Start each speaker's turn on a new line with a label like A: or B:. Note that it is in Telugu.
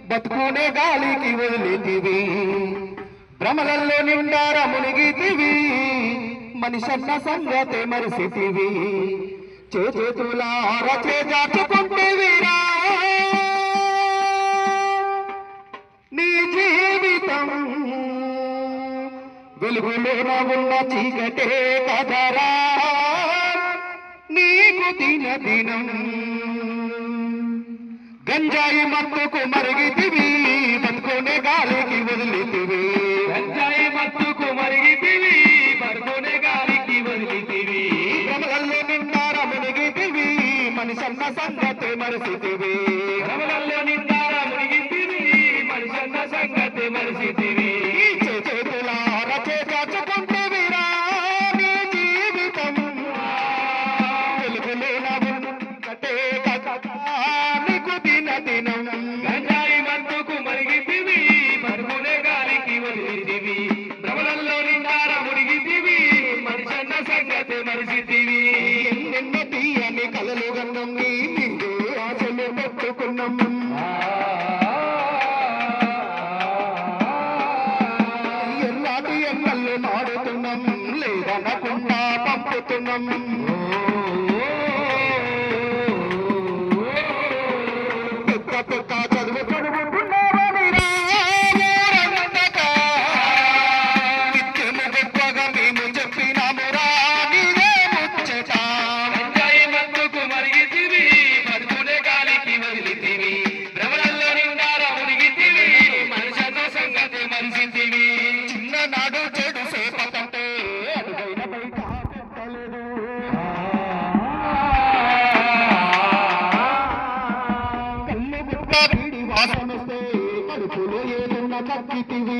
A: బతుకునే గాలికి వదిలేతివి భ్రమలలో నిండార మునిగితివి మనిషన్న సంగతే మరిసితివి చేతులార చేజార్చుకుంటేవిరా నీ జీవితం వెలుగులోన ఉన్న చీకటే కదరా నీకు దినం గంజాయి మత్తుకు మరిగితివి బతుకునే గాలికి వదిలితివి
B: గంజాయి మత్తుకు మరిగితివి బతుకునే గాలికి వదిలితివి
A: భ్రమలలో నిండార మునిగితివి మనిషన్న సంగతి మరిసితివి
B: భ్రమలలో నిండార మునిగితివి మనిషన్న సంగతి మరిసితివి
A: చేతులార చేజార్చుకుంటేవిరా నీ జీవితం వెలుగులోన ఉన్నటే నీకు దినం
B: గంజాయి మత్తుకు మరిగితివి బతుకునే గాలికి వదిలితివి భ్రమలలో నిండార మునిగితివి మనిషన్న సంగతి మరిసితివి
A: నిన్న తీయని కలలు గంధం నీ మీదే ఆశలు పెట్టుకున్నాం ఎల్లాటి ఎన్నల్లు నాడుతున్నాం లేదనకుండా పంపుతున్నాం పెద్ద పెద్ద చదువు చదువుకున్నామనిరా ఊరంతటా. నిత్యము గొప్పగా మేము చెప్పినామురా నీవే ముచ్చట
B: గంజాయి మత్తుకు మరిగితివి బతుకునే గాలికి వదిలితివి భ్రమలలో నిండార మునిగితివి మనిషన్న సంగతి మరిసితివి
A: చిన్ననాడు చెడు సేపకంటే అడుగైన బయట పెట్టలేదు కళ్ళు గుడ్డ వీడి వాసనొస్తే కడుపులో ఏదున్న కక్కితివి